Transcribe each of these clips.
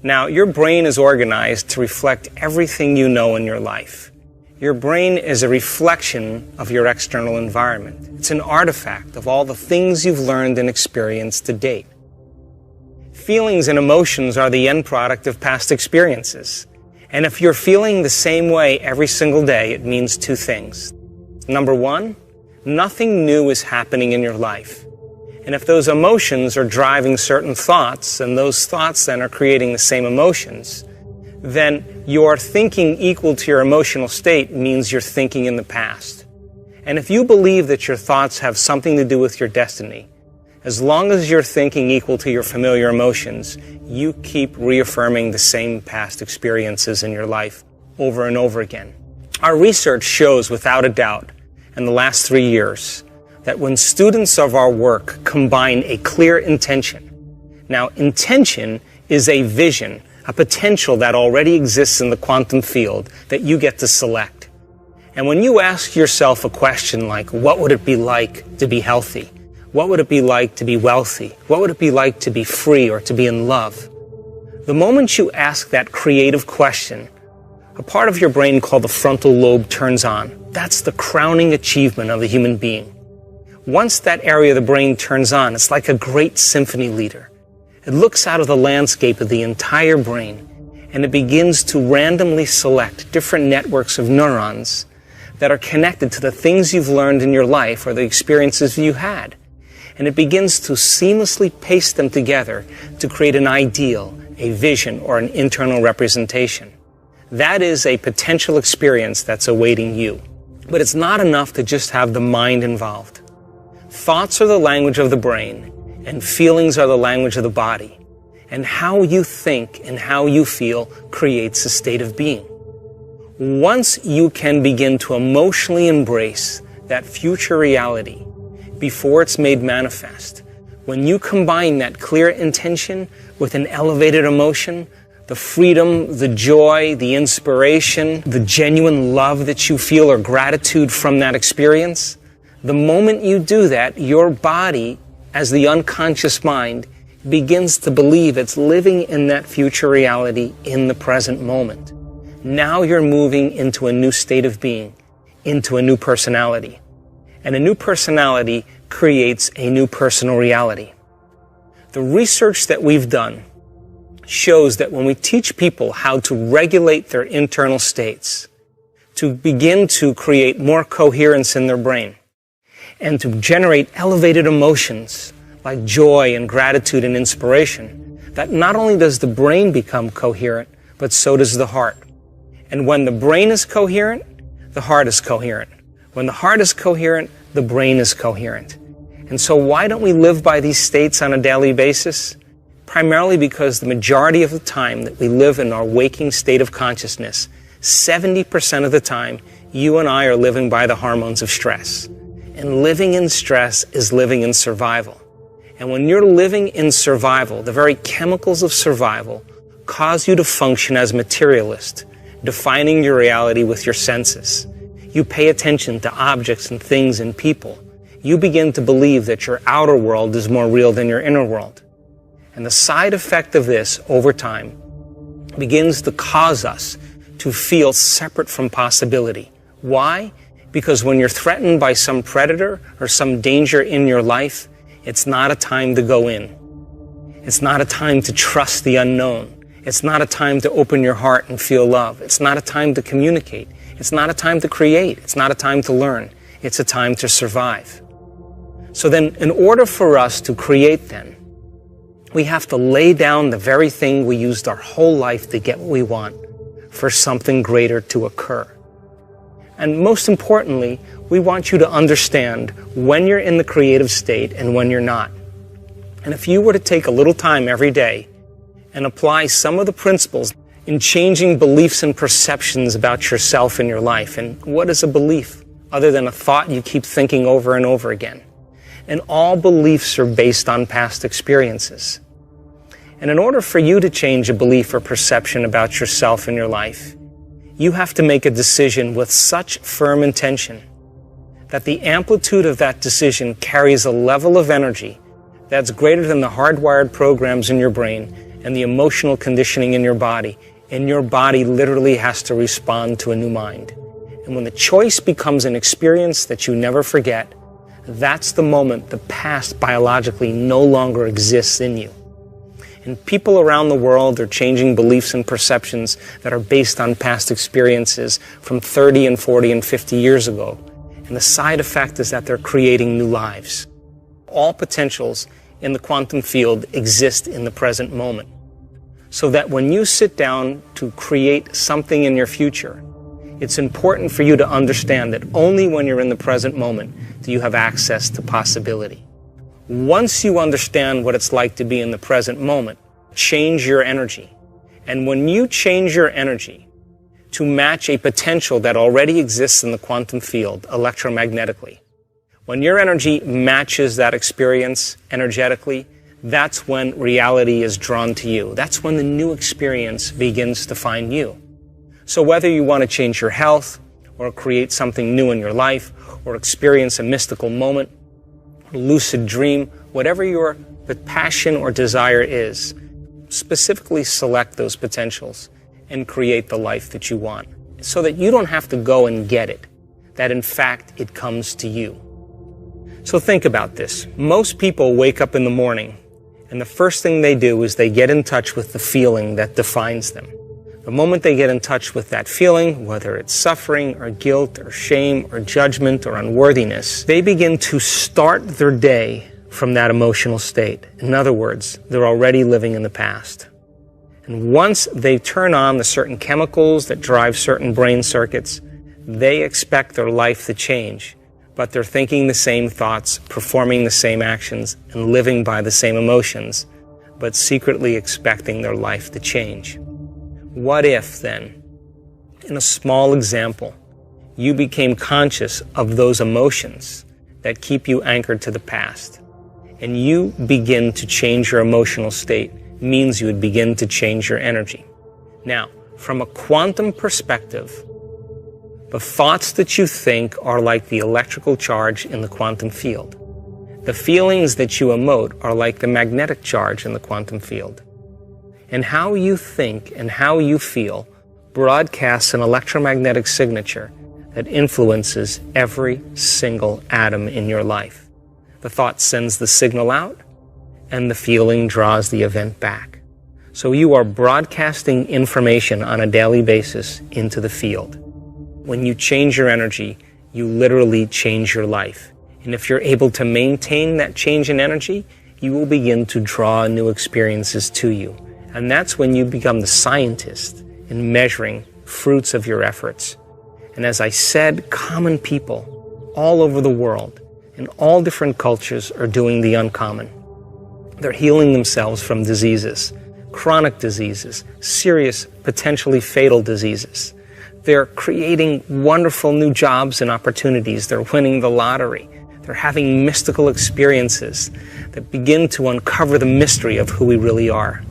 Now, your brain is organized to reflect everything you know in your life. Your brain is a reflection of your external environment. It's an artifact of all the things you've learned and experienced to date. Feelings and emotions are the end product of past experiences. And if you're feeling the same way every single day, it means two things. Number one, nothing new is happening in your life. And if those emotions are driving certain thoughts, and those thoughts then are creating the same emotions, then your thinking equal to your emotional state means you're thinking in the past. And if you believe that your thoughts have something to do with your destiny, as long as you're thinking equal to your familiar emotions, you keep reaffirming the same past experiences in your life over and over again. Our research shows without a doubt in the last 3 years that when students of our work combine a clear intention, now intention is a vision, a potential that already exists in the quantum field that you get to select. And when you ask yourself a question like, what would it be like to be healthy? What would it be like to be wealthy? What would it be like to be free or to be in love? The moment you ask that creative question, a part of your brain called the frontal lobe turns on. That's the crowning achievement of a human being. Once that area of the brain turns on, it's like a great symphony leader. It looks out of the landscape of the entire brain, and it begins to randomly select different networks of neurons that are connected to the things you've learned in your life or the experiences you had. And it begins to seamlessly paste them together to create an ideal, a vision, or an internal representation. That is a potential experience that's awaiting you. But it's not enough to just have the mind involved. Thoughts are the language of the brain, and feelings are the language of the body. And how you think and how you feel creates a state of being. Once you can begin to emotionally embrace that future reality before it's made manifest, when you combine that clear intention with an elevated emotion, the freedom, the joy, the inspiration, the genuine love that you feel or gratitude from that experience, the moment you do that, your body, as the unconscious mind, begins to believe it's living in that future reality in the present moment. Now you're moving into a new state of being, into a new personality. And a new personality creates a new personal reality. The research that we've done shows that when we teach people how to regulate their internal states, to begin to create more coherence in their brain, and to generate elevated emotions like joy and gratitude and inspiration, that not only does the brain become coherent, but so does the heart. And when the brain is coherent, the heart is coherent. When the heart is coherent, the brain is coherent. And so why don't we live by these states on a daily basis? Primarily because the majority of the time that we live in our waking state of consciousness, 70% of the time, you and I are living by the hormones of stress. And living in stress is living in survival. And when you're living in survival, the very chemicals of survival cause you to function as materialist, defining your reality with your senses. You pay attention to objects and things and people. You begin to believe that your outer world is more real than your inner world. And the side effect of this, over time, begins to cause us to feel separate from possibility. Why? Because when you're threatened by some predator or some danger in your life, it's not a time to go in. It's not a time to trust the unknown. It's not a time to open your heart and feel love. It's not a time to communicate. It's not a time to create. It's not a time to learn. It's a time to survive. So then, in order for us to create then, we have to lay down the very thing we used our whole life to get what we want for something greater to occur. And most importantly, we want you to understand when you're in the creative state and when you're not. And if you were to take a little time every day and apply some of the principles in changing beliefs and perceptions about yourself and your life, and what is a belief other than a thought you keep thinking over and over again? And all beliefs are based on past experiences. And in order for you to change a belief or perception about yourself and your life, you have to make a decision with such firm intention that the amplitude of that decision carries a level of energy that's greater than the hardwired programs in your brain and the emotional conditioning in your body, and your body literally has to respond to a new mind. And when the choice becomes an experience that you never forget, that's the moment the past biologically no longer exists in you. And people around the world are changing beliefs and perceptions that are based on past experiences from 30 and 40 and 50 years ago. And the side effect is that they're creating new lives. All potentials in the quantum field exist in the present moment. So that when you sit down to create something in your future, it's important for you to understand that only when you're in the present moment do you have access to possibility. Once you understand what it's like to be in the present moment, change your energy. And when you change your energy to match a potential that already exists in the quantum field electromagnetically, when your energy matches that experience energetically, that's when reality is drawn to you. That's when the new experience begins to find you. So whether you want to change your health, or create something new in your life, or experience a mystical moment, lucid dream, whatever your passion or desire is, specifically select those potentials and create the life that you want, so that you don't have to go and get it, that in fact it comes to you. So think about this. Most people wake up in the morning, and the first thing they do is they get in touch with the feeling that defines them. The moment they get in touch with that feeling, whether it's suffering or guilt or shame or judgment or unworthiness, they begin to start their day from that emotional state. In other words, they're already living in the past. And once they turn on the certain chemicals that drive certain brain circuits, they expect their life to change, but they're thinking the same thoughts, performing the same actions, and living by the same emotions, but secretly expecting their life to change. What if, then, in a small example, you became conscious of those emotions that keep you anchored to the past, and you begin to change your emotional state, means you would begin to change your energy. Now, from a quantum perspective, the thoughts that you think are like the electrical charge in the quantum field. The feelings that you emote are like the magnetic charge in the quantum field. And how you think and how you feel broadcasts an electromagnetic signature that influences every single atom in your life. The thought sends the signal out, and the feeling draws the event back. So you are broadcasting information on a daily basis into the field. When you change your energy, you literally change your life. And if you're able to maintain that change in energy, you will begin to draw new experiences to you. And that's when you become the scientist in measuring fruits of your efforts. And as I said, common people all over the world, in all different cultures, are doing the uncommon. They're healing themselves from diseases, chronic diseases, serious, potentially fatal diseases. They're creating wonderful new jobs and opportunities. They're winning the lottery. They're having mystical experiences that begin to uncover the mystery of who we really are.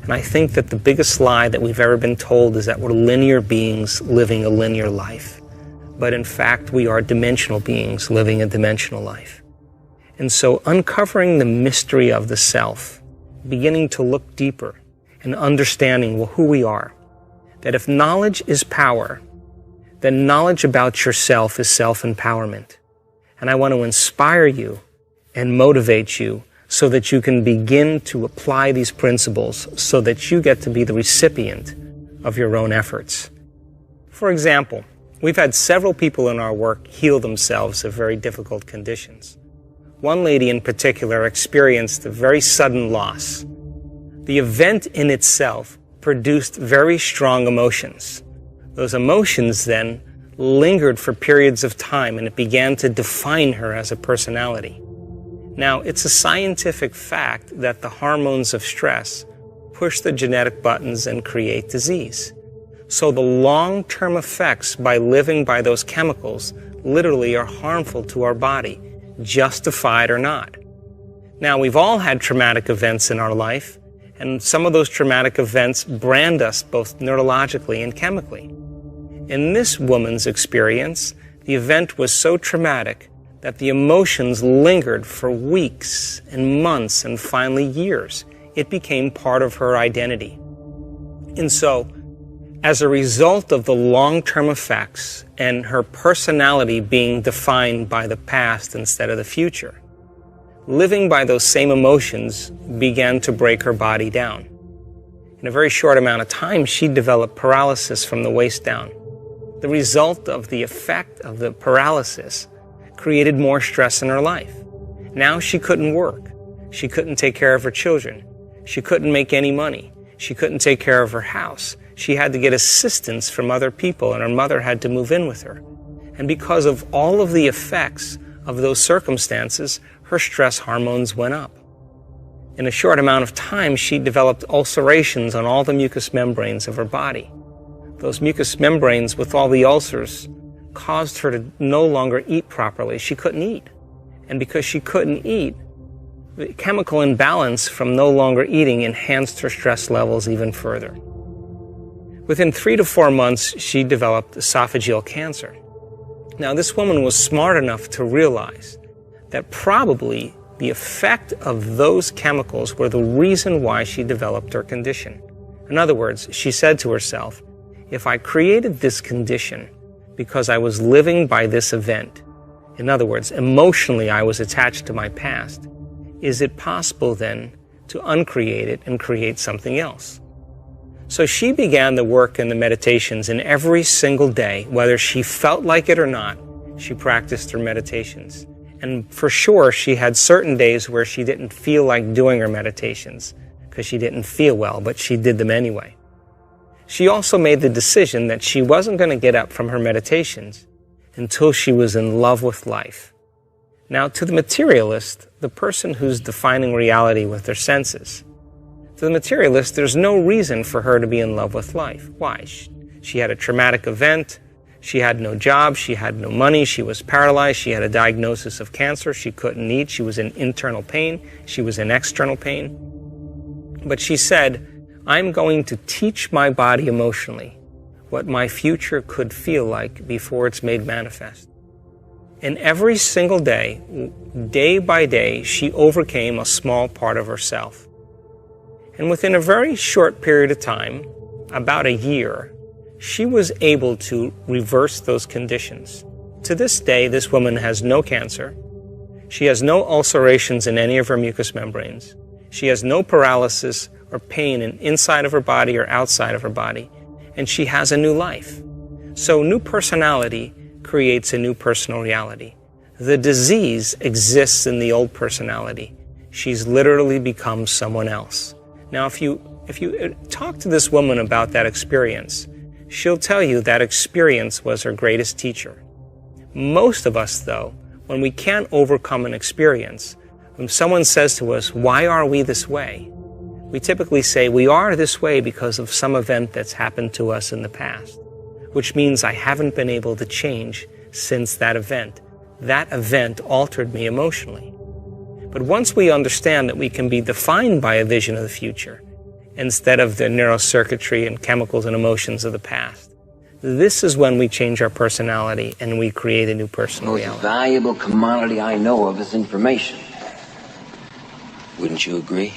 And I think that the biggest lie that we've ever been told is that we're linear beings living a linear life. But in fact, we are dimensional beings living a dimensional life. And so uncovering the mystery of the self, beginning to look deeper and understanding who we are, that if knowledge is power, then knowledge about yourself is self-empowerment. And I want to inspire you and motivate you so that you can begin to apply these principles so that you get to be the recipient of your own efforts. For example, we've had several people in our work heal themselves of very difficult conditions. One lady in particular experienced a very sudden loss. The event in itself produced very strong emotions. Those emotions then lingered for periods of time, and it began to define her as a personality. Now, it's a scientific fact that the hormones of stress push the genetic buttons and create disease. So the long-term effects by living by those chemicals literally are harmful to our body, justified or not. Now, we've all had traumatic events in our life, and some of those traumatic events brand us both neurologically and chemically. In this woman's experience, the event was so traumatic that the emotions lingered for weeks and months and finally years, It became part of her identity. And so, as a result of the long-term effects and her personality being defined by the past instead of the future, living by those same emotions began to break her body down. In a very short amount of time, she developed paralysis from the waist down. The result of the effect of the paralysis created more stress in her life. Now she couldn't work. She couldn't take care of her children. She couldn't make any money. She couldn't take care of her house. She had to get assistance from other people, and her mother had to move in with her. And because of all of the effects of those circumstances, her stress hormones went up. In a short amount of time, she developed ulcerations on all the mucous membranes of her body. Those mucous membranes with all the ulcers caused her to no longer eat properly. She couldn't eat. And because she couldn't eat, the chemical imbalance from no longer eating enhanced her stress levels even further. Within 3 to 4 months, she developed esophageal cancer. Now, this woman was smart enough to realize that probably the effect of those chemicals were the reason why she developed her condition. In other words, she said to herself, if I created this condition because I was living by this event, in other words, emotionally I was attached to my past, is it possible then to uncreate it and create something else? So she began the work and the meditations, and every single day, whether she felt like it or not, she practiced her meditations. And for sure, she had certain days where she didn't feel like doing her meditations because she didn't feel well, but she did them anyway. She also made the decision that she wasn't going to get up from her meditations until she was in love with life. Now, to the materialist, the person who's defining reality with their senses, to the materialist, there's no reason for her to be in love with life. Why? She had a traumatic event. She had no job. She had no money. She was paralyzed. She had a diagnosis of cancer. She couldn't eat. She was in internal pain. She was in external pain. But she said, I'm going to teach my body emotionally what my future could feel like before it's made manifest. And every single day, day by day, she overcame a small part of herself. And within a very short period of time, about a year, she was able to reverse those conditions. To this day, this woman has no cancer. She has no ulcerations in any of her mucous membranes. She has no paralysis or pain inside of her body or outside of her body. And she has a new life. So new personality creates a new personal reality. The disease exists in the old personality. She's literally become someone else. Now, if you talk to this woman about that experience, she'll tell you that experience was her greatest teacher. Most of us, though, when we can't overcome an experience, when someone says to us, why are we this way? We typically say, we are this way because of some event that's happened to us in the past, which means I haven't been able to change since that event. That event altered me emotionally. But once we understand that we can be defined by a vision of the future, instead of the neurocircuitry and chemicals and emotions of the past, this is when we change our personality and we create a new personal reality. The most valuable commodity I know of is information. Wouldn't you agree?